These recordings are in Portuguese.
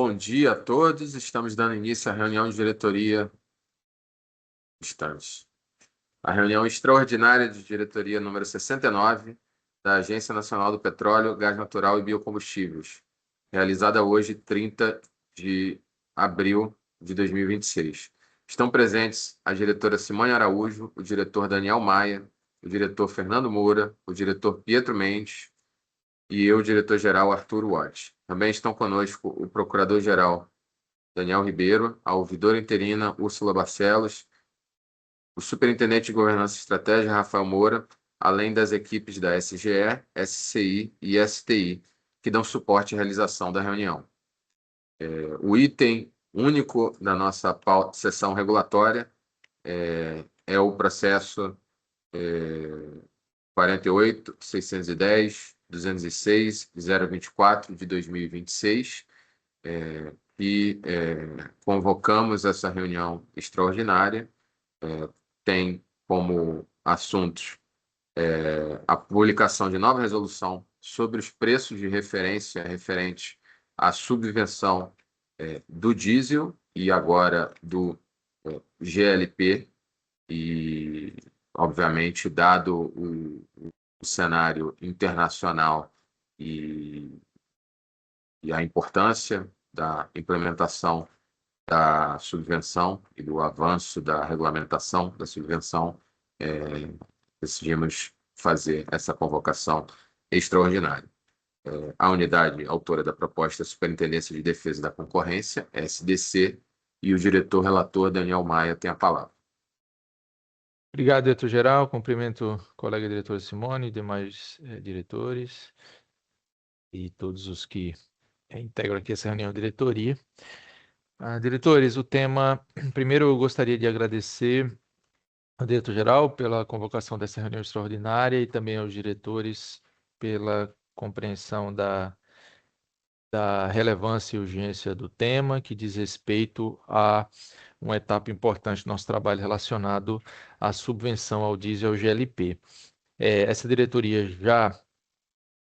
Bom dia a todos. Estamos dando início à reunião de diretoria. A reunião extraordinária de diretoria número 69 da Agência Nacional do Petróleo, Gás Natural e Biocombustíveis, realizada hoje, 30 de abril de 2026. Estão presentes a diretora Simone Araújo, o diretor Daniel Maia, o diretor Fernando Moura, o diretor Pietro Mendes e eu, diretor-geral Arthur Watt. Também estão conosco o procurador-geral Daniel Ribeiro, a ouvidora interina Úrsula Barcelos, o superintendente de governança e estratégia Rafael Moura, além das equipes da SGE, SCI e STI, que dão suporte à realização da reunião. O item único da nossa sessão regulatória é o processo 48.610.206.024 de 2026, e convocamos essa reunião extraordinária. Tem como assuntos a publicação de nova resolução sobre os preços de referência referentes à subvenção do diesel e agora do GLP, e, obviamente, dado o cenário internacional e a importância da implementação da subvenção e do avanço da regulamentação da subvenção, decidimos fazer essa convocação extraordinária. A unidade autora da proposta é a Superintendência de Defesa da Concorrência, SDC, e o diretor-relator Daniel Maia tem a palavra. Obrigado, diretor-geral. Cumprimento o colega diretor Simone, demais diretores e todos os que integram aqui essa reunião de diretoria. Diretores, o tema... Primeiro, eu gostaria de agradecer ao diretor-geral pela convocação dessa reunião extraordinária e também aos diretores pela compreensão da relevância e urgência do tema, que diz respeito a uma etapa importante do nosso trabalho relacionado à subvenção ao diesel e ao GLP. Essa diretoria já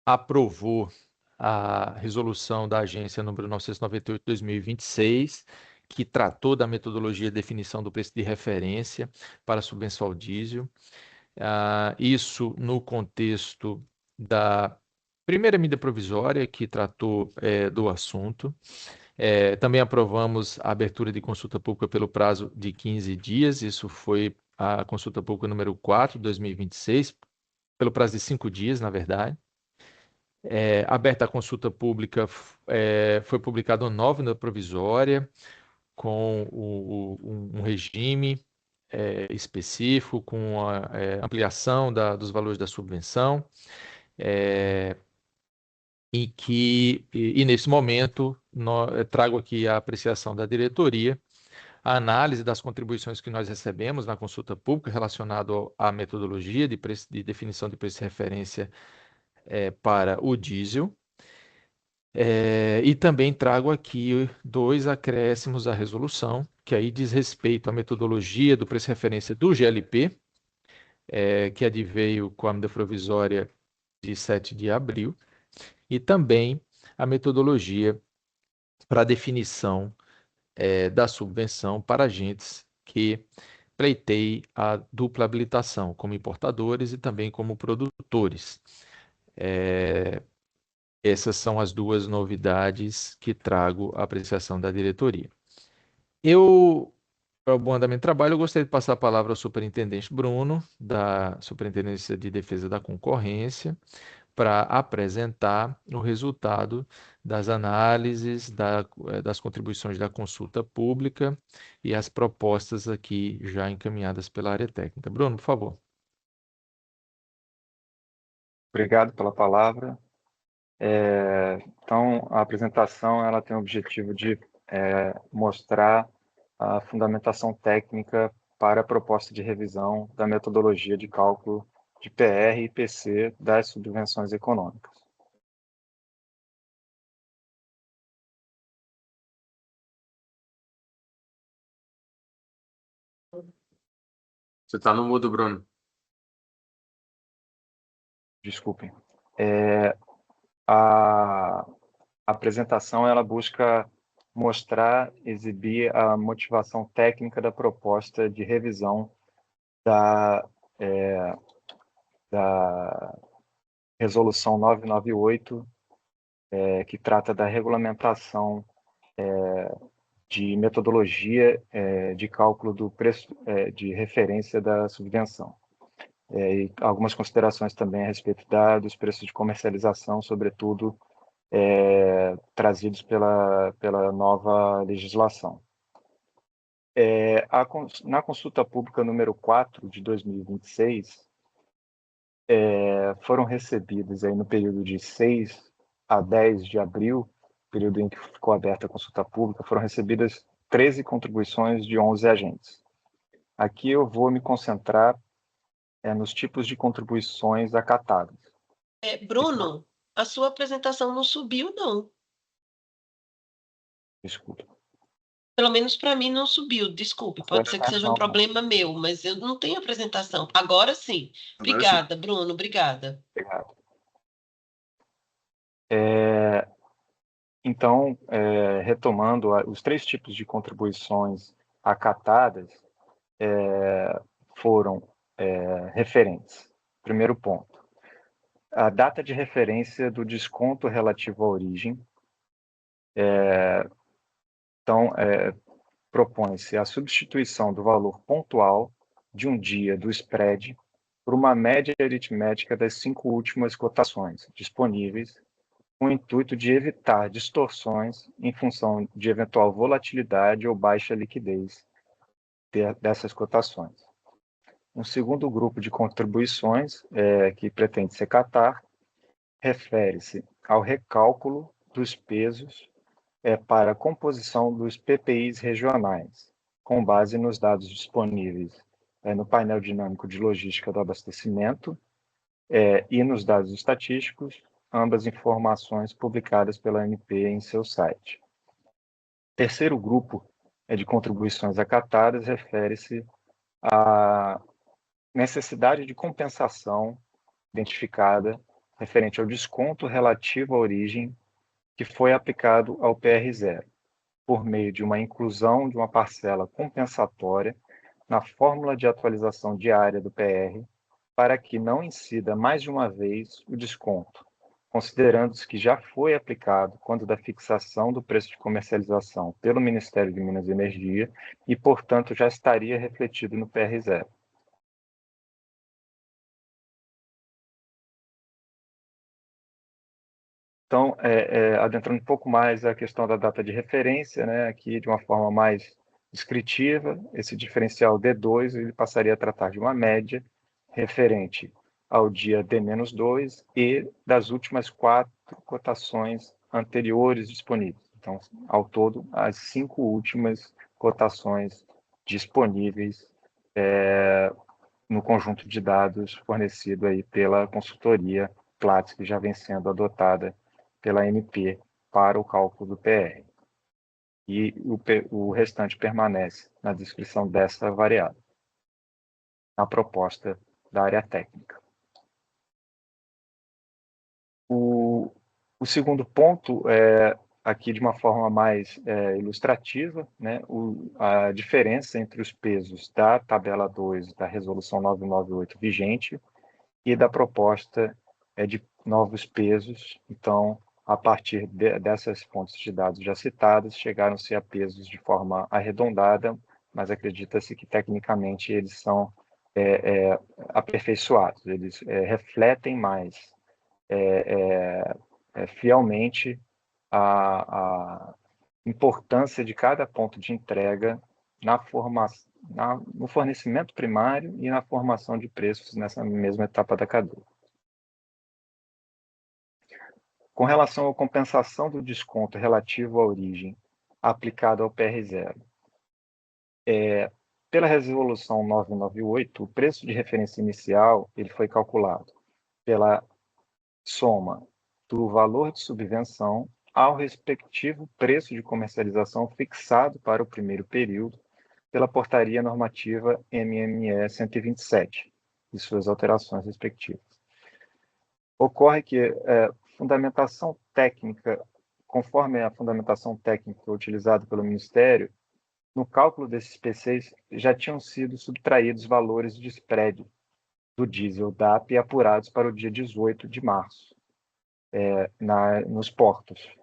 aprovou a resolução da agência número 998/2026, que tratou da metodologia de definição do preço de referência para a subvenção ao diesel. Isso no contexto da primeira medida provisória que tratou do assunto. Também aprovamos a abertura de consulta pública pelo prazo de 15 dias. Isso foi a consulta pública número 4 de 2026, pelo prazo de 5 dias, na verdade. Aberta a consulta pública, foi publicada uma nova medida provisória com um regime específico, com a ampliação dos valores da subvenção, e nesse momento trago aqui a apreciação da diretoria, a análise das contribuições que nós recebemos na consulta pública relacionado à metodologia de definição de preço de referência para o diesel, e também trago aqui 2 acréscimos à resolução, que aí diz respeito à metodologia do preço de referência do GLP, que adveio com a medida provisória de 7 de abril, e também a metodologia para a definição da subvenção para agentes que pleiteiem a dupla habilitação, como importadores e também como produtores. Essas são as 2 novidades que trago à apreciação da diretoria. Para o bom andamento do trabalho, eu gostaria de passar a palavra ao superintendente Bruno, da Superintendência de Defesa da Concorrência, para apresentar o resultado das análises, das contribuições da consulta pública e as propostas aqui já encaminhadas pela área técnica. Bruno, por favor. Obrigado pela palavra. Então, a apresentação ela tem o objetivo de mostrar a fundamentação técnica para a proposta de revisão da metodologia de cálculo de PR e PC das subvenções econômicas. Você está no mudo, Bruno. Desculpem. A apresentação ela busca mostrar, exibir a motivação técnica da proposta de revisão da Resolução 998, que trata da regulamentação de metodologia de cálculo do preço de referência da subvenção. E algumas considerações também a respeito dos preços de comercialização, sobretudo trazidos pela nova legislação. Na consulta pública número 4 de 2026, foram recebidas aí no período de 6 a 10 de abril, período em que ficou aberta a consulta pública, foram recebidas 13 contribuições de 11 agentes. Aqui eu vou me concentrar nos tipos de contribuições acatadas. Bruno, a sua apresentação não subiu, não. Desculpa. Pelo menos para mim não subiu, desculpe. Pode ser que seja um problema meu, mas eu não tenho apresentação. Agora sim. Obrigada, Bruno, obrigada. Obrigado. Então, retomando, os 3 tipos de contribuições acatadas foram referentes. Primeiro ponto, a data de referência do desconto relativo à origem. Então, propõe-se a substituição do valor pontual de um dia do spread por uma média aritmética das 5 últimas cotações disponíveis, com o intuito de evitar distorções em função de eventual volatilidade ou baixa liquidez dessas cotações. Um segundo grupo de contribuições que pretende se acatar refere-se ao recálculo dos pesos para a composição dos PPIs regionais, com base nos dados disponíveis no painel dinâmico de logística do abastecimento e nos dados estatísticos, ambas informações publicadas pela ANP em seu site. Terceiro grupo de contribuições acatadas refere-se à necessidade de compensação identificada referente ao desconto relativo à origem que foi aplicado ao PR0, por meio de uma inclusão de uma parcela compensatória na fórmula de atualização diária do PR, para que não incida mais de uma vez o desconto, considerando-se que já foi aplicado quando da fixação do preço de comercialização pelo Ministério de Minas e Energia e, portanto, já estaria refletido no PR0. Então, adentrando um pouco mais a questão da data de referência, né, aqui de uma forma mais descritiva, esse diferencial D2 ele passaria a tratar de uma média referente ao dia D-2 e das últimas 4 cotações anteriores disponíveis. Então, ao todo, as 5 últimas cotações disponíveis no conjunto de dados fornecido aí pela consultoria Platts, que já vem sendo adotada pela ANP para o cálculo do PR. E o restante permanece na descrição dessa variável, na proposta da área técnica. O segundo ponto aqui de uma forma mais ilustrativa, né, a diferença entre os pesos da tabela 2 da resolução 998 vigente e da proposta de novos pesos. Então, a partir dessas fontes de dados já citadas, chegaram-se a pesos de forma arredondada, mas acredita-se que tecnicamente eles são aperfeiçoados, eles refletem mais fielmente a importância de cada ponto de entrega no fornecimento primário e na formação de preços nessa mesma etapa da cadeia. Com relação à compensação do desconto relativo à origem aplicado ao PR0, pela resolução 998, o preço de referência inicial ele foi calculado pela soma do valor de subvenção ao respectivo preço de comercialização fixado para o primeiro período pela Portaria Normativa MME 127 e suas alterações respectivas. Ocorre que fundamentação técnica conforme a fundamentação técnica utilizada pelo Ministério, no cálculo desses PCs já tinham sido subtraídos valores de spread do diesel DAP e apurados para o dia 18 de março, nos portos.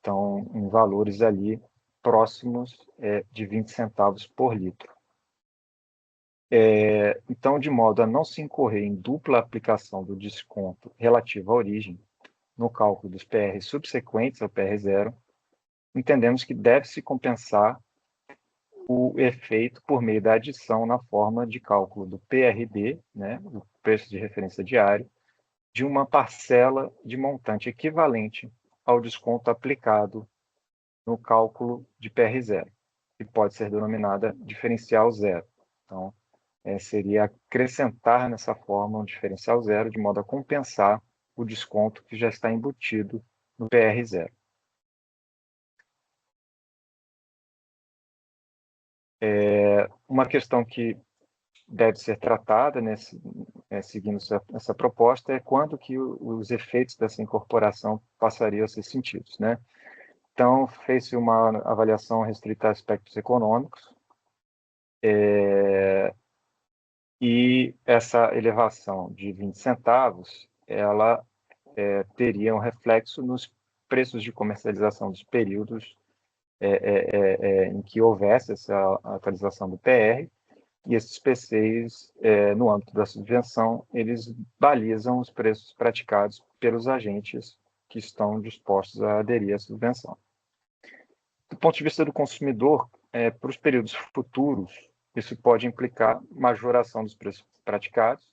Então, em valores ali próximos de 20 centavos por litro. Então, de modo a não se incorrer em dupla aplicação do desconto relativo à origem, no cálculo dos PR subsequentes ao PR0, entendemos que deve-se compensar o efeito por meio da adição na forma de cálculo do PRD, né, o preço de referência diário, de uma parcela de montante equivalente ao desconto aplicado no cálculo de PR0, que pode ser denominada diferencial zero. Então, seria acrescentar nessa forma um diferencial zero, de modo a compensar o desconto que já está embutido no PR0. Uma questão que deve ser tratada, seguindo essa proposta, é quando que os efeitos dessa incorporação passariam a ser sentidos, né? Então, fez-se uma avaliação restrita a aspectos econômicos, e essa elevação de 20 centavos, ela teria um reflexo nos preços de comercialização dos períodos em que houvesse essa atualização do PR, e esses PCs, no âmbito da subvenção, eles balizam os preços praticados pelos agentes que estão dispostos a aderir à subvenção. Do ponto de vista do consumidor, para os períodos futuros, isso pode implicar majoração dos preços praticados,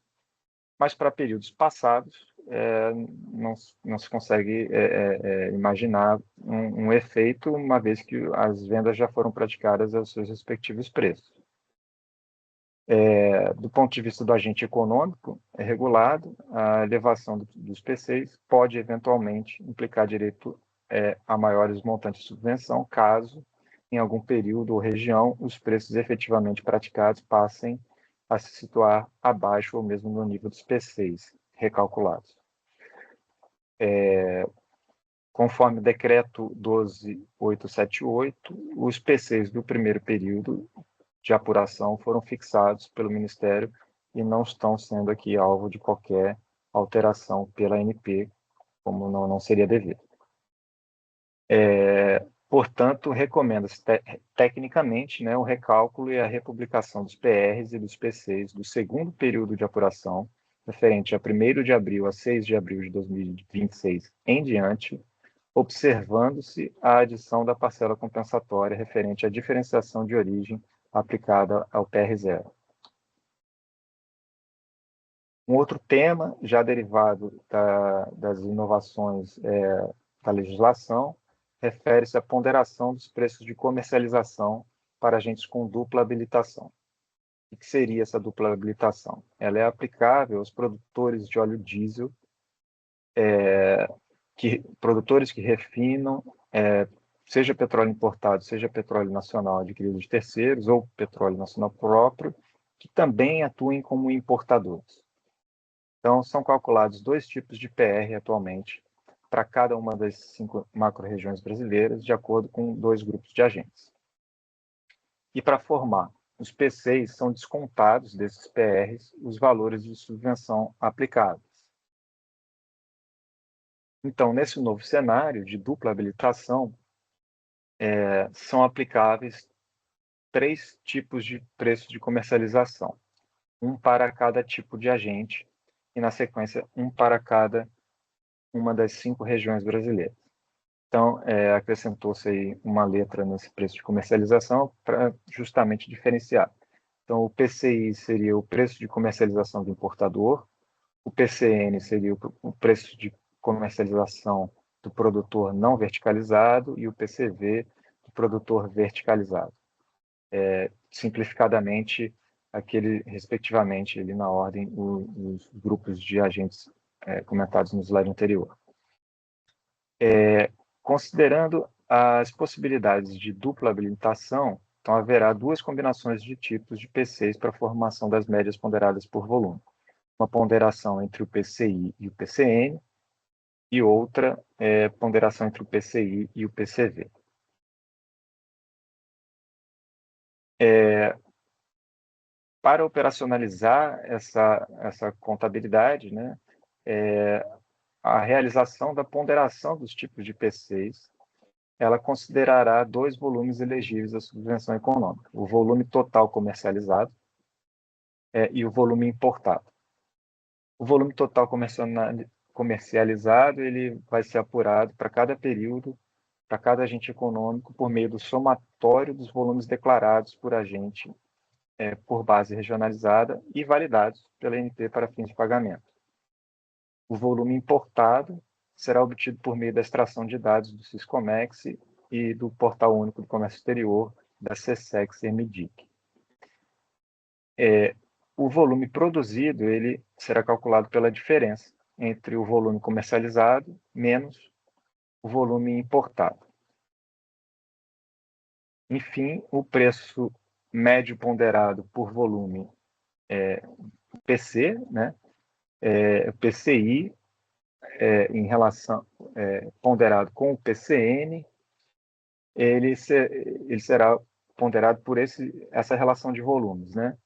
mas para períodos passados, não se consegue imaginar um efeito, uma vez que as vendas já foram praticadas aos seus respectivos preços. Do ponto de vista do agente econômico regulado, a elevação dos PCs pode eventualmente implicar direito a maiores montantes de subvenção, caso, em algum período ou região, os preços efetivamente praticados passem a se situar abaixo ou mesmo no nível dos PCs recalculados. Conforme o decreto 12.878, os PCs do primeiro período de apuração foram fixados pelo Ministério e não estão sendo aqui alvo de qualquer alteração pela ANP, como não seria devido. Portanto, recomenda-se tecnicamente, né, o recálculo e a republicação dos PRs e dos PCs do segundo período de apuração, referente a 1º de abril a 6 de abril de 2026 em diante, observando-se a adição da parcela compensatória referente à diferenciação de origem aplicada ao PR0. Um outro tema, já derivado das inovações da legislação, refere-se à ponderação dos preços de comercialização para agentes com dupla habilitação. O que seria essa dupla habilitação? Ela é aplicável aos produtores de óleo diesel, produtores que refinam, seja petróleo importado, seja petróleo nacional adquirido de terceiros, ou petróleo nacional próprio, que também atuem como importadores. Então, são calculados 2 tipos de PR atualmente, para cada uma das 5 macro-regiões brasileiras, de acordo com 2 grupos de agentes. E para formar os PCs, são descontados desses PRs os valores de subvenção aplicados. Então, nesse novo cenário de dupla habilitação, são aplicáveis 3 tipos de preço de comercialização, um para cada tipo de agente, e, na sequência, um para cada uma das 5 regiões brasileiras. Então, acrescentou-se aí uma letra nesse preço de comercialização para justamente diferenciar. Então, o PCI seria o preço de comercialização do importador, o PCN seria o preço de comercialização do produtor não verticalizado e o PCV do produtor verticalizado. Simplificadamente, respectivamente, ali na ordem, os grupos de agentes comentados no slide anterior. Considerando as possibilidades de dupla habilitação, então haverá 2 combinações de tipos de PCs para a formação das médias ponderadas por volume. Uma ponderação entre o PCI e o PCN, e outra é ponderação entre o PCI e o PCV. Para operacionalizar essa contabilidade, né, a realização da ponderação dos tipos de PCs, ela considerará dois volumes elegíveis à subvenção econômica: o volume total comercializado e o volume importado. O volume total comercializado ele vai ser apurado para cada período, para cada agente econômico, por meio do somatório dos volumes declarados por agente por base regionalizada e validados pela ANP para fins de pagamento. O volume importado será obtido por meio da extração de dados do Siscomex e do Portal Único do Comércio Exterior, da SESEX e MDIC. O volume produzido ele será calculado pela diferença entre o volume comercializado menos o volume importado. Enfim, o preço médio ponderado por volume PC, né? PCI em relação ponderado com o PCN, ele será ponderado por essa relação de volumes, né?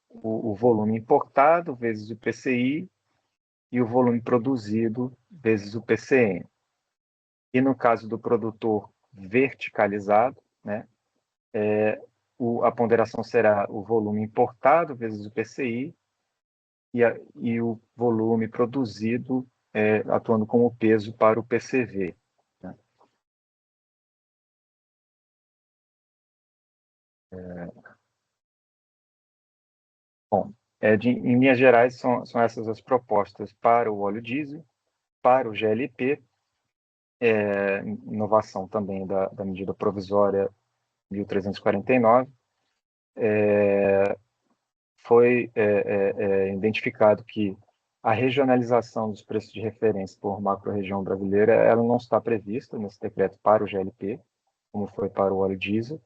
O volume importado vezes o PCI e o volume produzido vezes o PCN. E no caso do produtor verticalizado, né, a ponderação será o volume importado vezes o PCI e o volume produzido atuando como peso para o PCV. Né? Bom, em linhas gerais, são essas as propostas para o óleo diesel, para o GLP, inovação também da medida provisória 1349, foi identificado que a regionalização dos preços de referência por macro-região brasileira ela não está prevista nesse decreto para o GLP, como foi para o óleo diesel.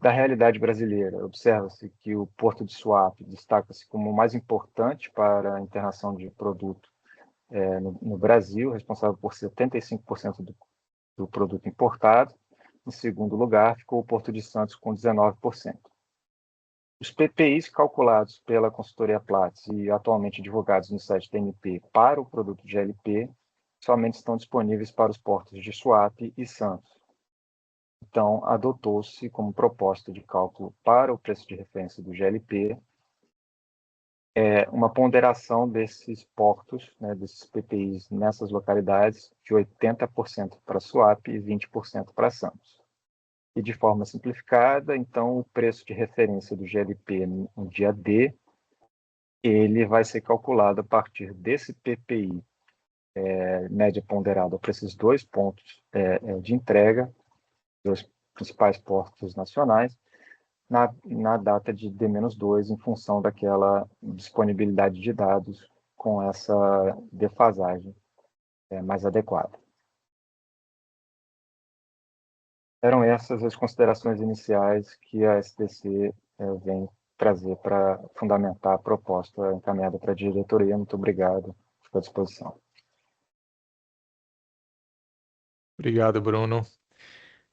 Da realidade brasileira, observa-se que o Porto de Suape destaca-se como o mais importante para a internação de produto no Brasil, responsável por 75% do produto importado. Em segundo lugar, ficou o Porto de Santos com 19%. Os PPIs calculados pela consultoria Platts e atualmente divulgados no site TNP para o produto GLP somente estão disponíveis para os portos de Suape e Santos. Então, adotou-se como proposta de cálculo para o preço de referência do GLP uma ponderação desses portos, né, desses PPIs nessas localidades, de 80% para Suape e 20% para Santos. E de forma simplificada, então, o preço de referência do GLP no dia D, ele vai ser calculado a partir desse PPI média ponderada para esses dois pontos de entrega, dos principais portos nacionais, na data de D-2, em função daquela disponibilidade de dados com essa defasagem mais adequada. Eram essas as considerações iniciais que a SDC vem trazer para fundamentar a proposta encaminhada para a diretoria. Muito obrigado, fico à disposição. Obrigado, Bruno.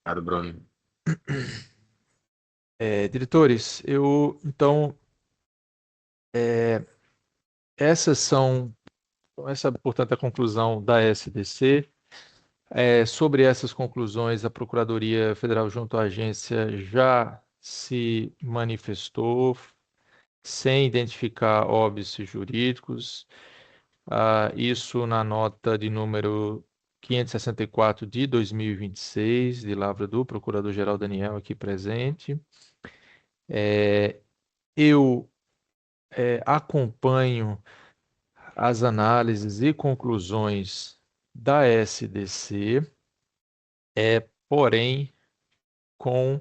Obrigado, Bruno. Diretores, então, essa, portanto, a conclusão da SDC. Sobre essas conclusões, a Procuradoria Federal junto à agência já se manifestou, sem identificar óbices jurídicos. Isso na nota de número 564 de 2026, de lavra do Procurador-Geral Daniel, aqui presente. Eu acompanho as análises e conclusões da SDC, porém, com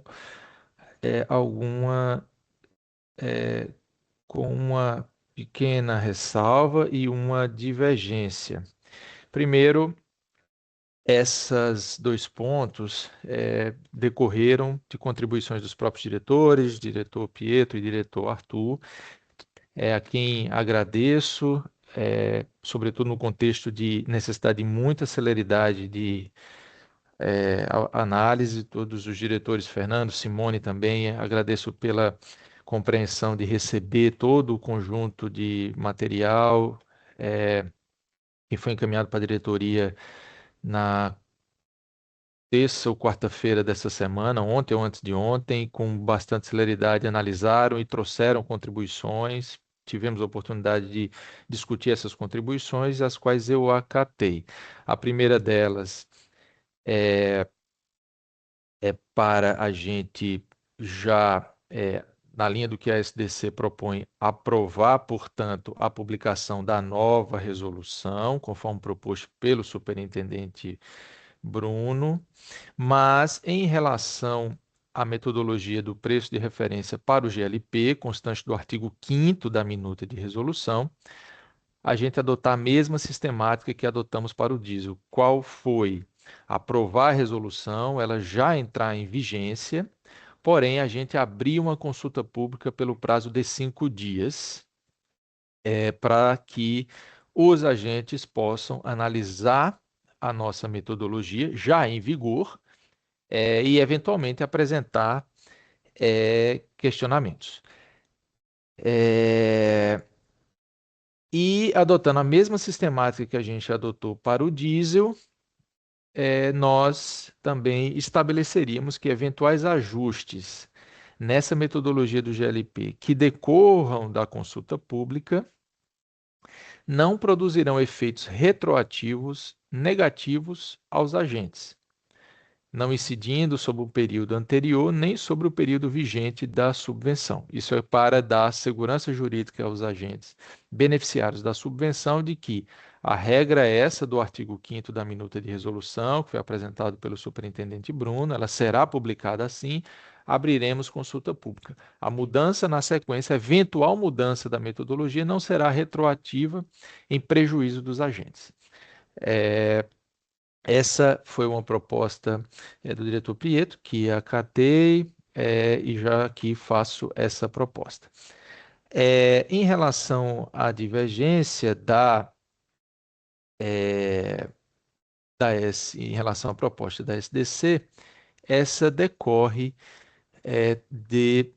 uma pequena ressalva e uma divergência. Primeiro, esses dois pontos decorreram de contribuições dos próprios diretores, diretor Pietro e diretor Arthur, a quem agradeço sobretudo no contexto de necessidade de muita celeridade de análise, todos os diretores, Fernando, Simone também, agradeço pela compreensão de receber todo o conjunto de material que foi encaminhado para a diretoria na terça ou quarta-feira dessa semana, ontem ou antes de ontem, com bastante celeridade, analisaram e trouxeram contribuições. Tivemos a oportunidade de discutir essas contribuições, as quais eu acatei. A primeira delas é para a gente já, na linha do que a SDC propõe, aprovar, portanto, a publicação da nova resolução, conforme proposto pelo superintendente Bruno, mas em relação à metodologia do preço de referência para o GLP, constante do artigo 5º da minuta de resolução, a gente adotar a mesma sistemática que adotamos para o diesel. Qual foi? Aprovar a resolução, ela já entrar em vigência, porém a gente abrir uma consulta pública pelo prazo de 5 dias, para que os agentes possam analisar a nossa metodologia já em vigor e eventualmente apresentar questionamentos. E adotando a mesma sistemática que a gente adotou para o diesel, nós também estabeleceríamos que eventuais ajustes nessa metodologia do GLP que decorram da consulta pública não produzirão efeitos retroativos negativos aos agentes, não incidindo sobre o período anterior nem sobre o período vigente da subvenção. Isso é para dar segurança jurídica aos agentes beneficiários da subvenção de que a regra é essa do artigo 5º da minuta de resolução, que foi apresentado pelo superintendente Bruno, ela será publicada assim, abriremos consulta pública. A mudança na sequência, a eventual mudança da metodologia não será retroativa em prejuízo dos agentes. Essa foi uma proposta do diretor Prieto, que acatei e já aqui faço essa proposta. Em relação à divergência em relação à proposta da SDC, essa decorre de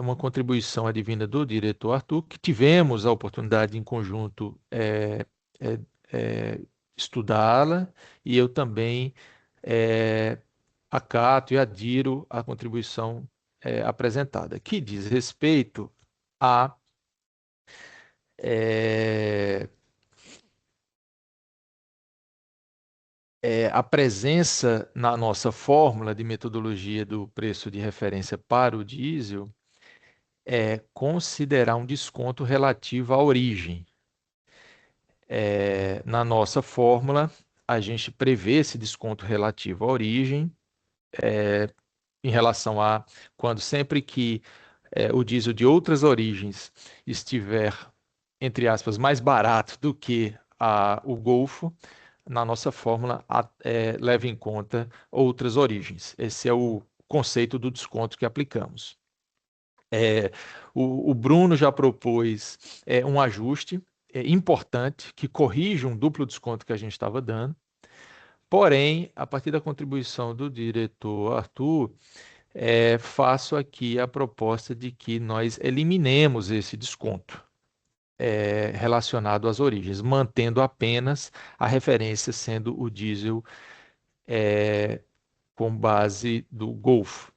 uma contribuição advinda do diretor Arthur, que tivemos a oportunidade em conjunto estudá-la, e eu também acato e adiro à contribuição apresentada, que diz respeito a a presença na nossa fórmula de metodologia do preço de referência para o diesel considerar um desconto relativo à origem. Na nossa fórmula, a gente prevê esse desconto relativo à origem em relação a quando sempre que o diesel de outras origens estiver, entre aspas, mais barato do que o Golfo, na nossa fórmula leva em conta outras origens. Esse é o conceito do desconto que aplicamos. O Bruno já propôs um ajuste importante que corrige um duplo desconto que a gente estava dando. Porém, a partir da contribuição do diretor Arthur, faço aqui a proposta de que nós eliminemos esse desconto relacionado às origens, mantendo apenas a referência sendo o diesel com base do Golfo.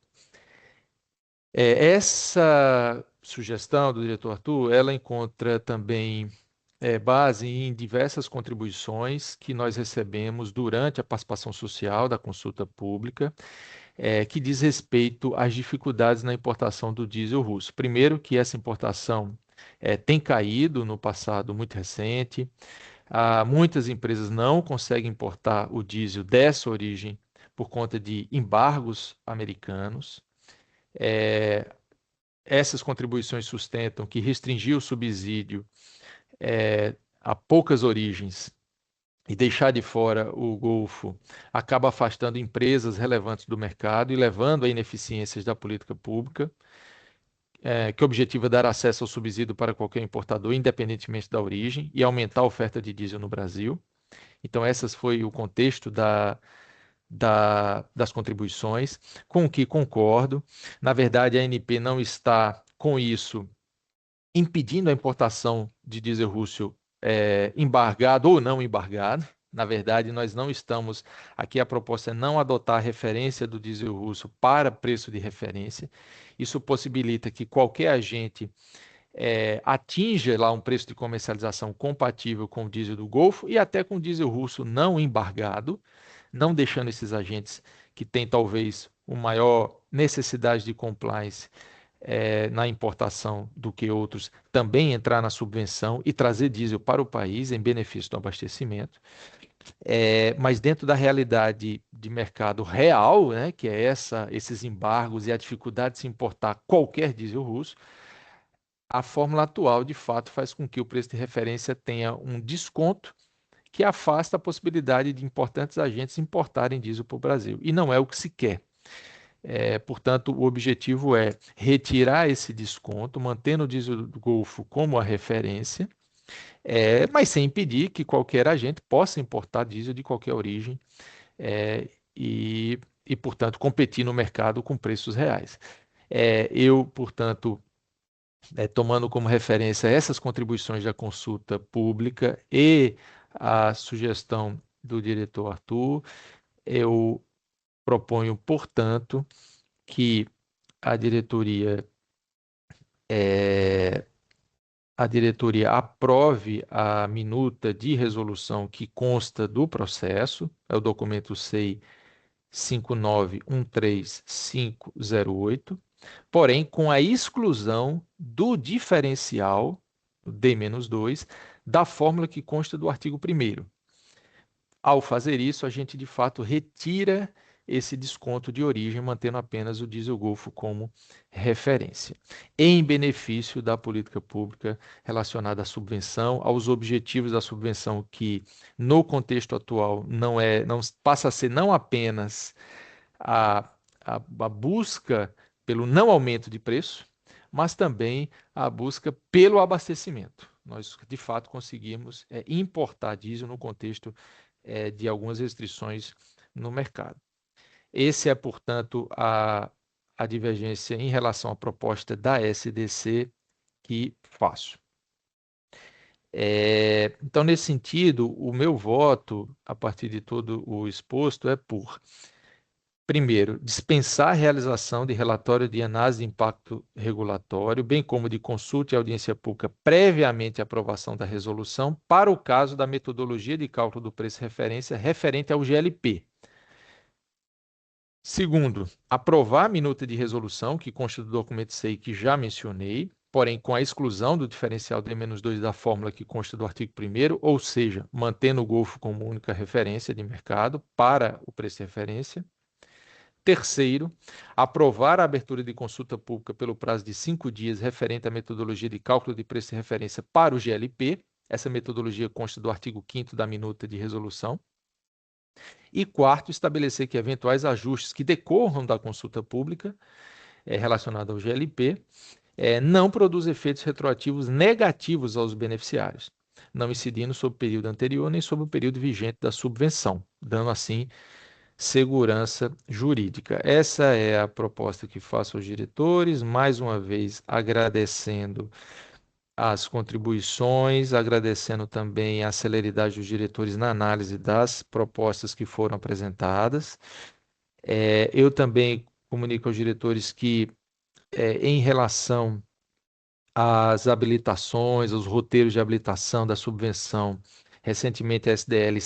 Essa sugestão do diretor Arthur, ela encontra também base em diversas contribuições que nós recebemos durante a participação social da consulta pública, que diz respeito às dificuldades na importação do diesel russo. Primeiro, que essa importação tem caído no passado muito recente. Muitas empresas não conseguem importar o diesel dessa origem por conta de embargos americanos. Essas contribuições sustentam que restringir o subsídio a poucas origens e deixar de fora o Golfo acaba afastando empresas relevantes do mercado e levando a ineficiências da política pública. que objetiva dar acesso ao subsídio para qualquer importador, independentemente da origem, e aumentar a oferta de diesel no Brasil. Então, esse foi o contexto das contribuições, com o que concordo. Na verdade, a ANP não está, com isso, impedindo a importação de diesel russo embargado ou não embargado. Na verdade, nós não estamos... Aqui a proposta é não adotar a referência do diesel russo para preço de referência. Isso possibilita que qualquer agente atinja lá um preço de comercialização compatível com o diesel do Golfo e até com o diesel russo não embargado, não deixando esses agentes que têm talvez uma maior necessidade de compliance na importação do que outros, também entrar na subvenção e trazer diesel para o país em benefício do abastecimento. Mas dentro da realidade de mercado real, né, que é esses embargos e a dificuldade de se importar qualquer diesel russo, a fórmula atual, de fato, faz com que o preço de referência tenha um desconto que afasta a possibilidade de importantes agentes importarem diesel para o Brasil. E não é o que se quer. Portanto, o objetivo é retirar esse desconto, mantendo o diesel do Golfo como a referência, mas sem impedir que qualquer agente possa importar diesel de qualquer origem e, portanto, competir no mercado com preços reais. Eu, portanto, tomando como referência essas contribuições da consulta pública e a sugestão do diretor Arthur, eu proponho, portanto, que a diretoria aprove a minuta de resolução que consta do processo, é o documento SEI 5913508, porém com a exclusão do diferencial, o D-2, da fórmula que consta do artigo 1º. Ao fazer isso, a gente de fato retira esse desconto de origem, mantendo apenas o diesel Golfo como referência, em benefício da política pública relacionada à subvenção, aos objetivos da subvenção que, no contexto atual, não passa a ser não apenas a busca pelo não aumento de preço, mas também a busca pelo abastecimento. Nós, de fato, conseguimos importar diesel no contexto de algumas restrições no mercado. Esse é, portanto, a divergência em relação à proposta da SDC que faço. Então, nesse sentido, o meu voto, a partir de todo o exposto, é por, primeiro, dispensar a realização de relatório de análise de impacto regulatório, bem como de consulta e audiência pública previamente à aprovação da resolução, para o caso da metodologia de cálculo do preço de referência referente ao GLP. Segundo, aprovar a minuta de resolução, que consta do documento SEI que já mencionei, porém com a exclusão do diferencial D-2 da fórmula que consta do artigo 1º, ou seja, mantendo o Golfo como única referência de mercado para o preço de referência. Terceiro, aprovar a abertura de consulta pública pelo prazo de 5 dias referente à metodologia de cálculo de preço de referência para o GLP. Essa metodologia consta do artigo 5º da minuta de resolução. E quarto, estabelecer que eventuais ajustes que decorram da consulta pública relacionada ao GLP não produzem efeitos retroativos negativos aos beneficiários, não incidindo sobre o período anterior nem sobre o período vigente da subvenção, dando assim segurança jurídica. Essa é a proposta que faço aos diretores, mais uma vez agradecendo as contribuições, agradecendo também a celeridade dos diretores na análise das propostas que foram apresentadas. Eu também comunico aos diretores que, em relação às habilitações, aos roteiros de habilitação da subvenção, recentemente a SDL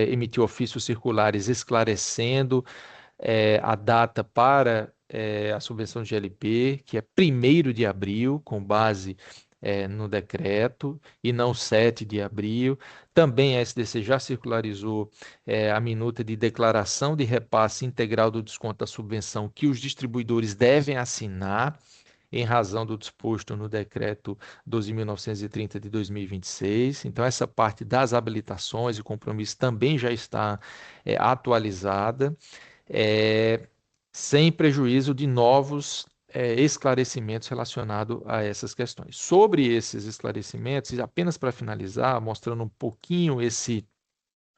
emitiu ofícios circulares esclarecendo a data para a subvenção de GLP, que é 1º de abril, com base no decreto, e não 7 de abril. Também a SDC já circularizou a minuta de declaração de repasse integral do desconto da subvenção que os distribuidores devem assinar em razão do disposto no decreto 12.930 de 2026. Então, essa parte das habilitações e compromissos também já está atualizada, sem prejuízo de novos esclarecimentos relacionados a essas questões. Sobre esses esclarecimentos, e apenas para finalizar, mostrando um pouquinho esse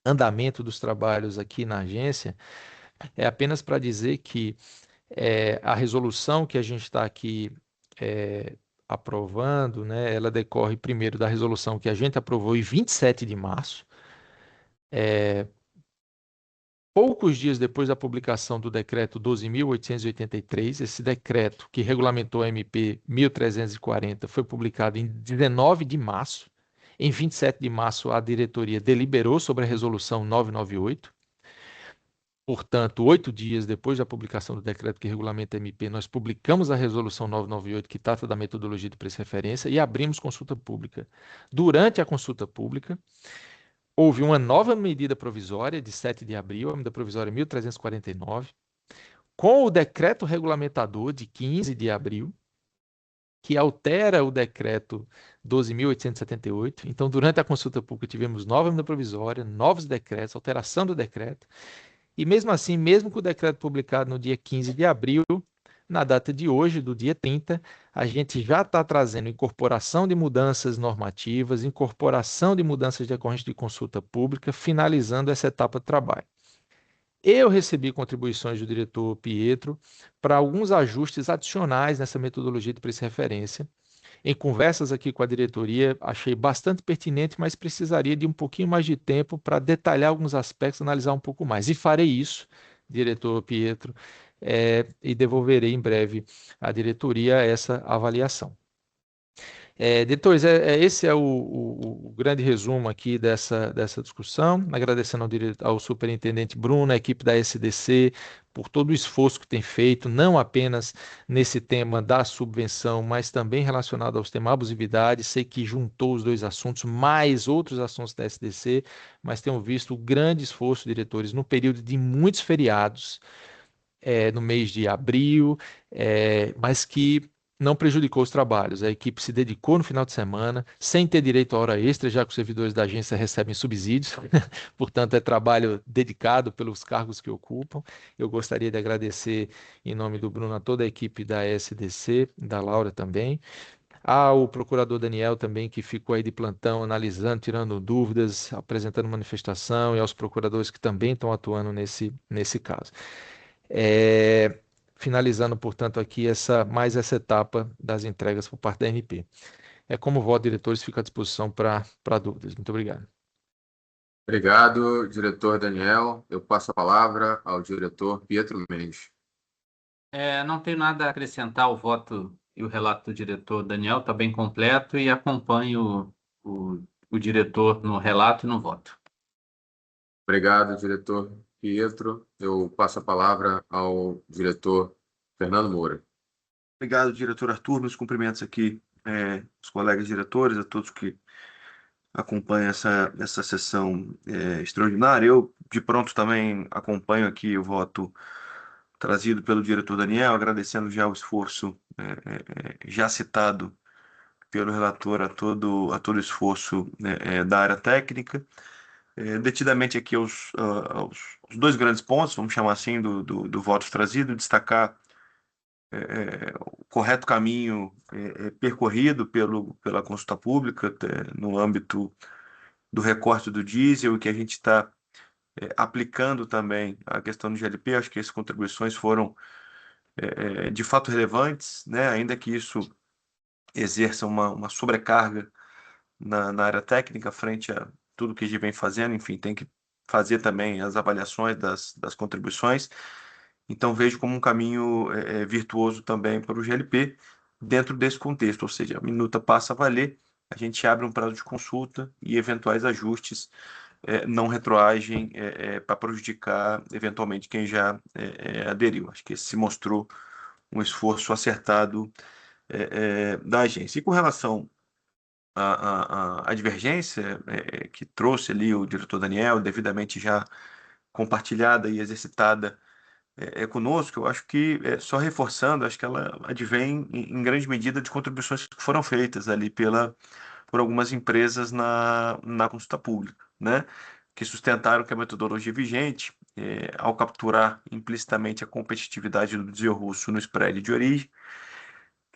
andamento dos trabalhos aqui na agência, é apenas para dizer que a resolução que a gente está aqui aprovando, né, ela decorre primeiro da resolução que a gente aprovou em 27 de março, poucos dias depois da publicação do decreto 12.883, esse decreto que regulamentou a MP 1340 foi publicado em 19 de março. Em 27 de março, a diretoria deliberou sobre a resolução 998. Portanto, 8 dias depois da publicação do decreto que regulamenta a MP, nós publicamos a resolução 998, que trata da metodologia de preço de referência, e abrimos consulta pública. Durante a consulta pública, houve uma nova medida provisória de 7 de abril, a medida provisória 1349, com o decreto regulamentador de 15 de abril, que altera o decreto 12.878. Então, durante a consulta pública, tivemos nova medida provisória, novos decretos, alteração do decreto. E mesmo assim, mesmo com o decreto publicado no dia 15 de abril, na data de hoje, do dia 30, a gente já está trazendo incorporação de mudanças normativas, incorporação de mudanças decorrentes de consulta pública, finalizando essa etapa de trabalho. Eu recebi contribuições do diretor Pietro para alguns ajustes adicionais nessa metodologia de preço de referência. Em conversas aqui com a diretoria, achei bastante pertinente, mas precisaria de um pouquinho mais de tempo para detalhar alguns aspectos, analisar um pouco mais. E farei isso, diretor Pietro, e devolverei em breve à diretoria essa avaliação. Diretores, esse é o grande resumo aqui dessa discussão. Agradecendo ao superintendente Bruno, à equipe da SDC, por todo o esforço que tem feito, não apenas nesse tema da subvenção, mas também relacionado aos temas abusividade. Sei que juntou os dois assuntos, mais outros assuntos da SDC, mas tenho visto o grande esforço, diretores, no período de muitos feriados, no mês de abril, mas que não prejudicou os trabalhos. A equipe se dedicou no final de semana, sem ter direito à hora extra, já que os servidores da agência recebem subsídios, portanto, é trabalho dedicado pelos cargos que ocupam. Eu gostaria de agradecer, em nome do Bruno, a toda a equipe da SDC, da Laura também, ao procurador Daniel também, que ficou aí de plantão, analisando, tirando dúvidas, apresentando manifestação, e aos procuradores que também estão atuando nesse caso. Finalizando, portanto, aqui mais essa etapa das entregas por parte da ANP. Como voto, diretores, fica à disposição para dúvidas. Muito obrigado. Obrigado, diretor Daniel. Eu passo a palavra ao diretor Pietro Mendes. Não tenho nada a acrescentar. O voto e o relato do diretor Daniel está bem completo e acompanho o diretor no relato e no voto. Obrigado, diretor Pietro. Eu passo a palavra ao diretor Fernando Moura. Obrigado, diretor Arthur. Meus cumprimentos aqui, os colegas diretores, a todos que acompanham essa sessão extraordinária. Eu, de pronto, também acompanho aqui o voto trazido pelo diretor Daniel, agradecendo já o esforço já citado pelo relator a todo o esforço da área técnica. Detidamente aqui aos dois grandes pontos, vamos chamar assim, do voto trazido, destacar o correto caminho percorrido pela consulta pública no âmbito do recorte do diesel, e que a gente está aplicando também a questão do GLP. Acho que essas contribuições foram de fato relevantes, né? Ainda que isso exerça uma sobrecarga na área técnica frente a tudo que a gente vem fazendo. Enfim, tem que fazer também as avaliações das contribuições. Então, vejo como um caminho virtuoso também para o GLP dentro desse contexto, ou seja, a minuta passa a valer, a gente abre um prazo de consulta e eventuais ajustes não retroagem para prejudicar eventualmente quem já aderiu. Acho que esse se mostrou um esforço acertado da agência. E com relação à divergência que trouxe ali o diretor Daniel, devidamente já compartilhada e exercitada conosco, eu acho que, só reforçando, acho que ela advém em grande medida de contribuições que foram feitas ali por algumas empresas na consulta pública, né? Que sustentaram que a metodologia vigente, ao capturar implicitamente a competitividade do diesel russo no spread de origem,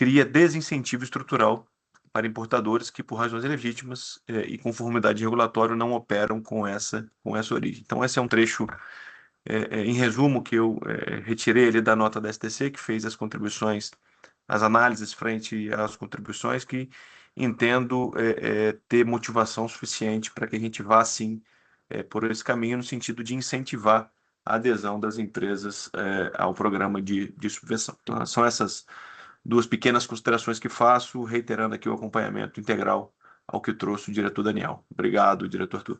cria desincentivo estrutural para importadores que, por razões legítimas e conformidade regulatória, não operam com essa origem. Então, esse é um trecho, em resumo, que eu retirei ali da nota da STC, que fez as contribuições, as análises frente às contribuições, que entendo ter motivação suficiente para que a gente vá, sim, por esse caminho, no sentido de incentivar a adesão das empresas ao programa de subvenção. Então, são essas duas pequenas considerações que faço, reiterando aqui o acompanhamento integral ao que trouxe o diretor Daniel. Obrigado, diretor Arthur.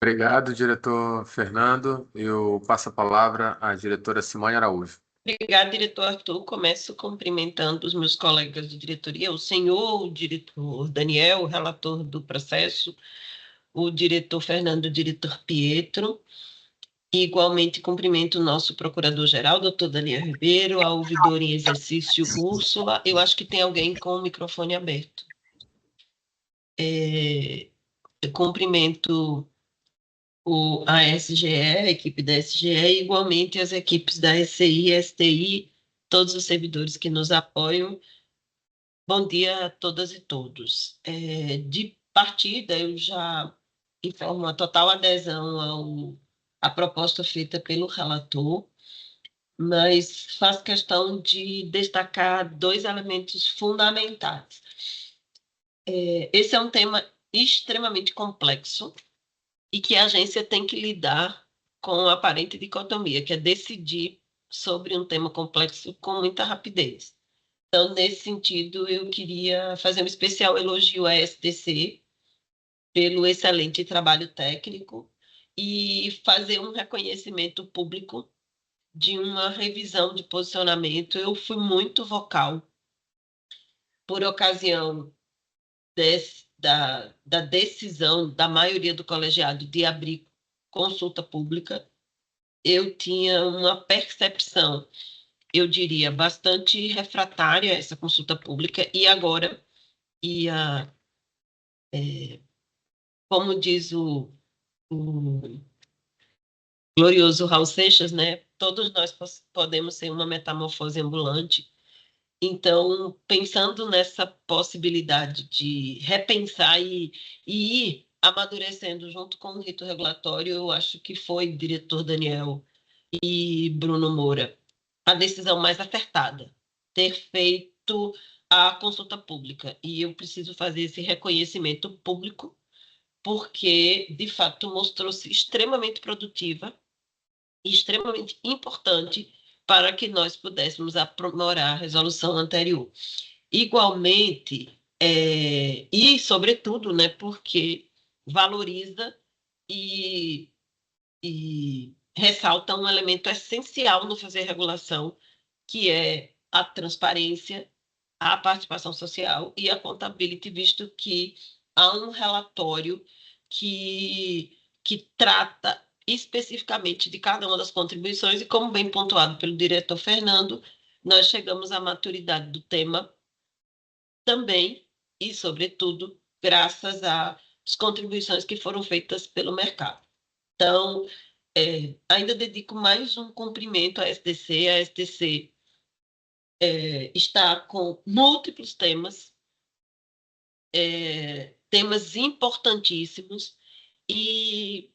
Obrigado, diretor Fernando. Eu passo a palavra à diretora Simone Araújo. Obrigada, diretor Arthur. Começo cumprimentando os meus colegas de diretoria, o senhor, o diretor Daniel, o relator do processo, o diretor Fernando, o diretor Pietro. Igualmente, cumprimento o nosso procurador-geral, doutor Daniel Ribeiro, a ouvidora em exercício, Úrsula. Eu acho que tem alguém com o microfone aberto. Cumprimento a SGE, a equipe da SGE, e igualmente as equipes da SCI, STI, todos os servidores que nos apoiam. Bom dia a todas e todos. De partida, eu já informo a total adesão à proposta feita pelo relator, mas faço questão de destacar dois elementos fundamentais. Esse é um tema extremamente complexo e que a agência tem que lidar com a aparente dicotomia, que é decidir sobre um tema complexo com muita rapidez. Então, nesse sentido, eu queria fazer um especial elogio à STC pelo excelente trabalho técnico e fazer um reconhecimento público de uma revisão de posicionamento. Eu fui muito vocal por ocasião da decisão da maioria do colegiado de abrir consulta pública. Eu tinha uma percepção, eu diria, bastante refratária a essa consulta pública, e agora ia, como diz o glorioso Raul Seixas, né? Todos nós podemos ser uma metamorfose ambulante. Então, pensando nessa possibilidade de repensar e ir amadurecendo junto com o rito regulatório, eu acho que foi diretor Daniel e Bruno Moura a decisão mais acertada, ter feito a consulta pública. E eu preciso fazer esse reconhecimento público, porque, de fato, mostrou-se extremamente produtiva e extremamente importante para que nós pudéssemos aprimorar a resolução anterior. Igualmente, e, sobretudo, né, porque valoriza e ressalta um elemento essencial no fazer regulação, que é a transparência, a participação social e a contabilidade, visto que há um relatório que trata especificamente de cada uma das contribuições, e como bem pontuado pelo diretor Fernando, nós chegamos à maturidade do tema também e, sobretudo, graças às contribuições que foram feitas pelo mercado. Então, ainda dedico mais um cumprimento à STC. A STC está com múltiplos temas, temas importantíssimos, e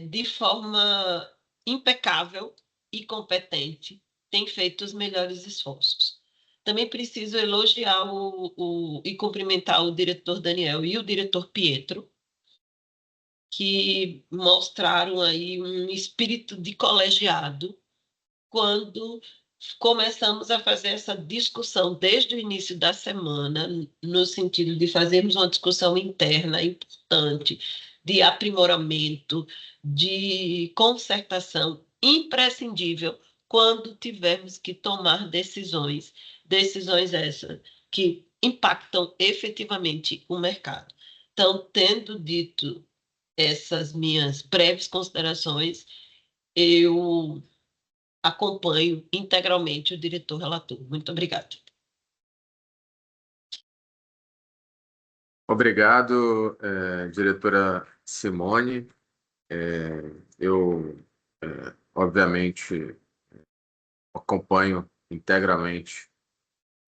de forma impecável e competente tem feito os melhores esforços. Também preciso elogiar e cumprimentar o diretor Daniel e o diretor Pietro, que mostraram aí um espírito de colegiado quando começamos a fazer essa discussão desde o início da semana, no sentido de fazermos uma discussão interna importante, de aprimoramento, de concertação imprescindível quando tivermos que tomar decisões essas que impactam efetivamente o mercado. Então, tendo dito essas minhas breves considerações, eu acompanho integralmente o diretor relator. Muito obrigada. Obrigado, diretora Simone. Eu, obviamente, acompanho integralmente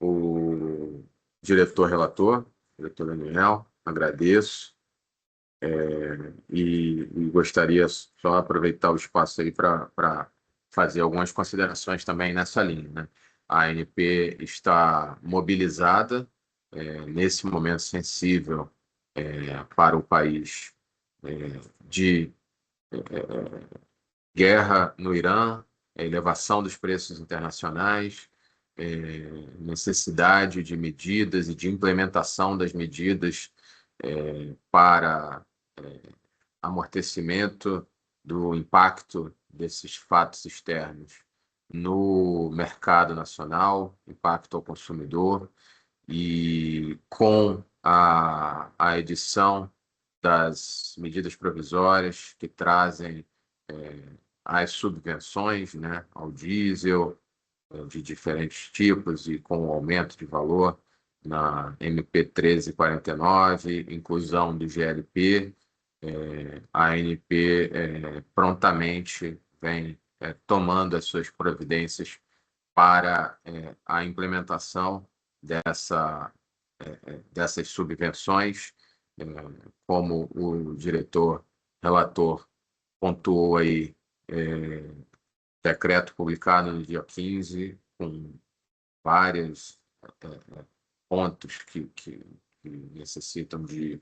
o diretor relator, diretor Daniel, agradeço. E gostaria só aproveitar o espaço aí para fazer algumas considerações também nessa linha, né? A ANP está mobilizada nesse momento sensível para o país de guerra no Irã, elevação dos preços internacionais, necessidade de medidas e de implementação das medidas para amortecimento do impacto desses fatos externos no mercado nacional, impacto ao consumidor, e com a edição das medidas provisórias que trazem as subvenções, né, ao diesel de diferentes tipos e com o aumento de valor na MP 1349, inclusão do GLP, a ANP prontamente vem tomando as suas providências para a implementação dessas subvenções, como o diretor relator pontuou aí, decreto publicado no dia 15, com vários pontos que necessitam de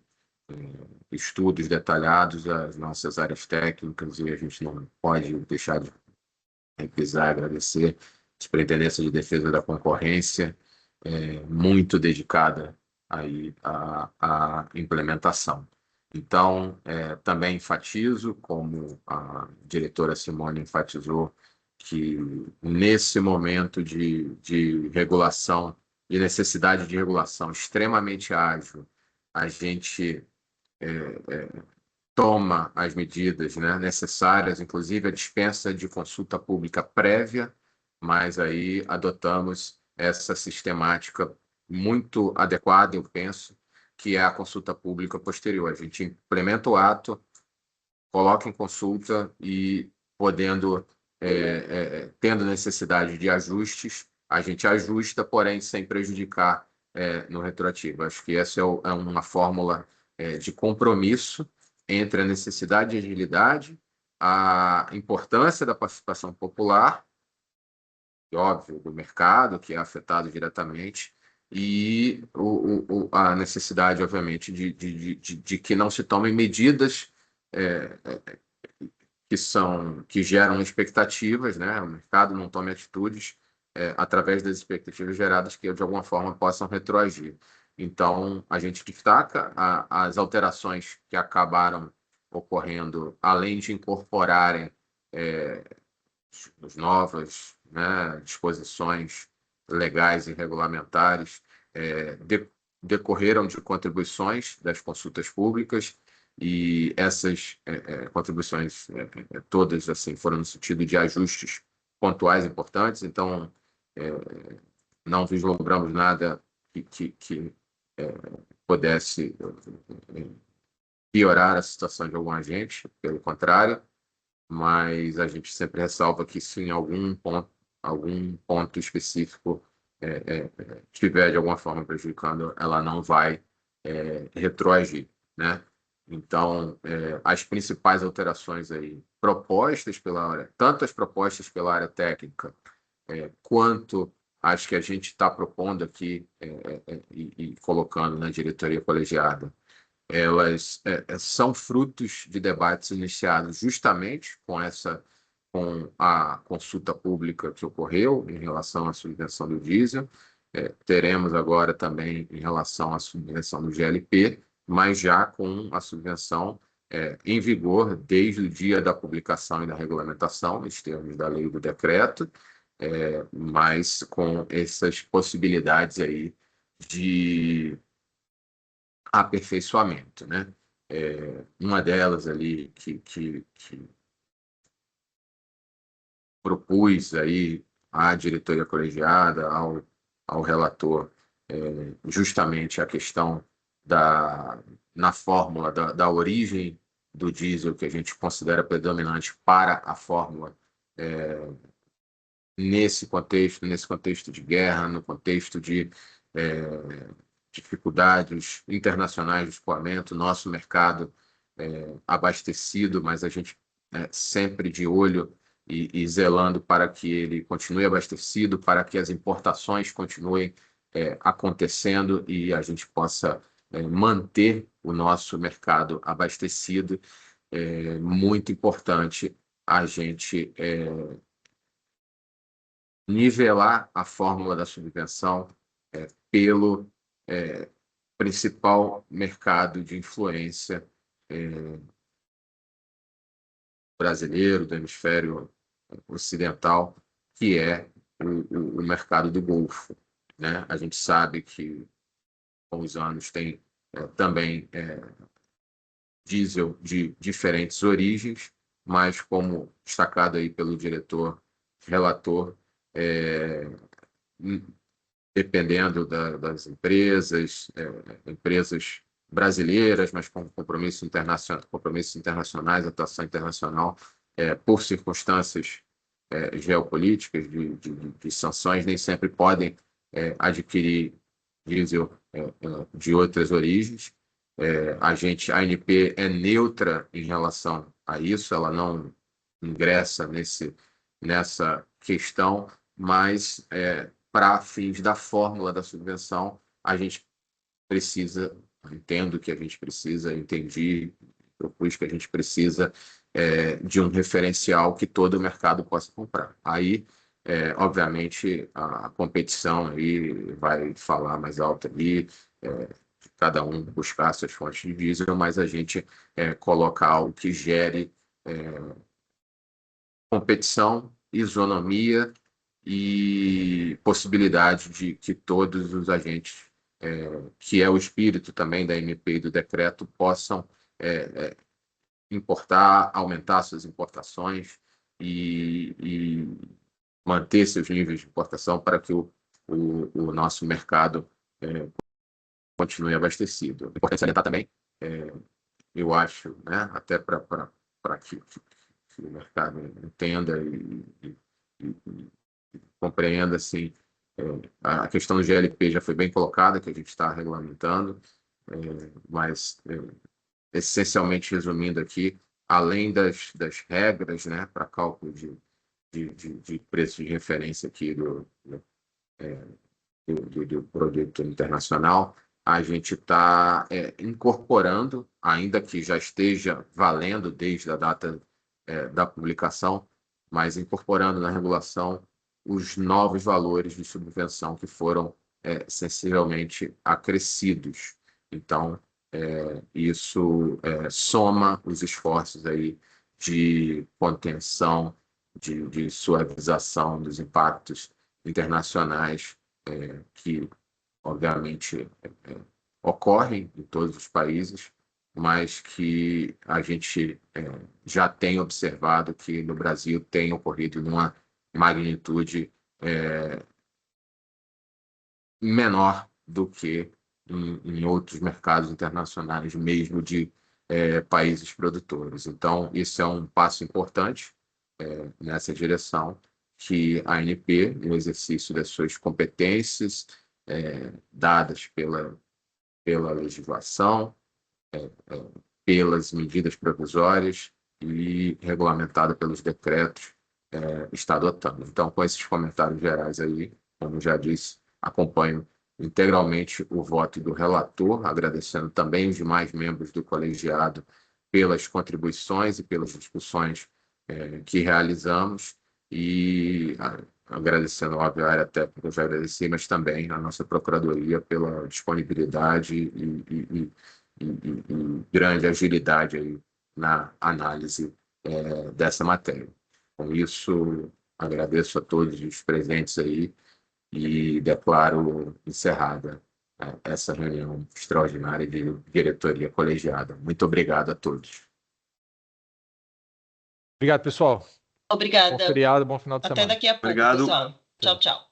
estudos detalhados das nossas áreas técnicas, e a gente não pode deixar de repisar e agradecer a Superintendência de Defesa da Concorrência, muito dedicada aí à implementação. Então, também enfatizo, como a diretora Simone enfatizou, que nesse momento de regulação, de necessidade de regulação extremamente ágil, a gente toma as medidas, né, necessárias, inclusive a dispensa de consulta pública prévia, mas aí adotamos essa sistemática muito adequada, eu penso, que é a consulta pública posterior. A gente implementa o ato, coloca em consulta e, tendo necessidade de ajustes, a gente ajusta, porém sem prejudicar no retroativo. Acho que essa é uma fórmula de compromisso entre a necessidade de agilidade, a importância da participação popular, e, óbvio, do mercado, que é afetado diretamente, e a necessidade, obviamente, de que não se tomem medidas que geram expectativas, né? O mercado não tome atitudes através das expectativas geradas que, de alguma forma, possam retroagir. Então, a gente destaca as alterações que acabaram ocorrendo, além de incorporarem as novas, né, disposições legais e regulamentares, decorreram de contribuições das consultas públicas, e essas contribuições todas assim foram no sentido de ajustes pontuais importantes. Então, não vislumbramos nada que pudesse piorar a situação de algum agente, pelo contrário, mas a gente sempre ressalva que se em algum ponto específico estiver de alguma forma prejudicando, ela não vai retroagir, né? Então, as principais alterações aí propostas pela área, tanto as propostas pela área técnica, quanto as que a gente está propondo aqui e colocando na diretoria colegiada, elas são frutos de debates iniciados justamente com a consulta pública que ocorreu em relação à subvenção do diesel. Teremos agora também em relação à subvenção do GLP, mas já com a subvenção em vigor desde o dia da publicação e da regulamentação, nos termos da lei e do decreto, mas com essas possibilidades aí de aperfeiçoamento, né? Uma delas ali que propus aí à diretoria colegiada, ao relator, justamente a questão na fórmula da origem do diesel, que a gente considera predominante para a fórmula nesse contexto de guerra, no contexto de dificuldades internacionais de escoamento, nosso mercado abastecido, mas a gente sempre de olho e zelando para que ele continue abastecido, para que as importações continuem acontecendo e a gente possa manter o nosso mercado abastecido. É muito importante a gente nivelar a fórmula da subvenção pelo principal mercado de influência brasileiro, do hemisfério ocidental, que é o mercado do Golfo, né? A gente sabe que, com os anos, tem também diesel de diferentes origens, mas, como destacado aí pelo relator, dependendo das empresas brasileiras, mas com compromissos internacionais, atuação internacional, por circunstâncias geopolíticas de sanções, nem sempre podem adquirir diesel de outras origens. A ANP é neutra em relação a isso, ela não ingressa nessa questão, mas para fins da fórmula da subvenção, a gente precisa, entendo que a gente precisa, entendi, propus que a gente precisa de um referencial que todo o mercado possa comprar. Aí, obviamente, a competição aí vai falar mais alto ali, cada um buscar suas fontes de diesel, mas a gente coloca algo que gere competição, isonomia e possibilidade de que todos os agentes, que é o espírito também da MP e do decreto, possam importar, aumentar suas importações e manter seus níveis de importação para que o nosso mercado continue abastecido. É importante salientar também, eu acho, né, até para que o mercado entenda e compreenda, assim, a questão do GLP já foi bem colocada, que a gente está regulamentando, mas, essencialmente resumindo aqui, além das regras, né, para cálculo de preço de referência aqui do produto internacional, a gente está incorporando, ainda que já esteja valendo desde a data da publicação, mas incorporando na regulação os novos valores de subvenção que foram sensivelmente acrescidos. Então, isso soma os esforços aí de contenção, de suavização dos impactos internacionais que, obviamente, ocorrem em todos os países, mas que a gente já tem observado que no Brasil tem ocorrido numa magnitude menor do que em outros mercados internacionais, mesmo de países produtores. Então, isso é um passo importante nessa direção, que a ANP, no exercício das suas competências dadas pela legislação, pelas medidas provisórias e regulamentada pelos decretos, está adotando. Então, com esses comentários gerais aí, como já disse, acompanho integralmente o voto do relator, agradecendo também os demais membros do colegiado pelas contribuições e pelas discussões que realizamos, e agradecendo, óbvio, a área técnica, eu já agradeci, mas também a nossa Procuradoria pela disponibilidade e grande agilidade aí na análise dessa matéria. Com isso, agradeço a todos os presentes aí e declaro encerrada essa reunião extraordinária de diretoria colegiada. Muito obrigado a todos. Obrigado, pessoal. Bom Obrigada. feriado, bom final de Até semana. daqui a pouco, Obrigado. pessoal. Tchau, tchau.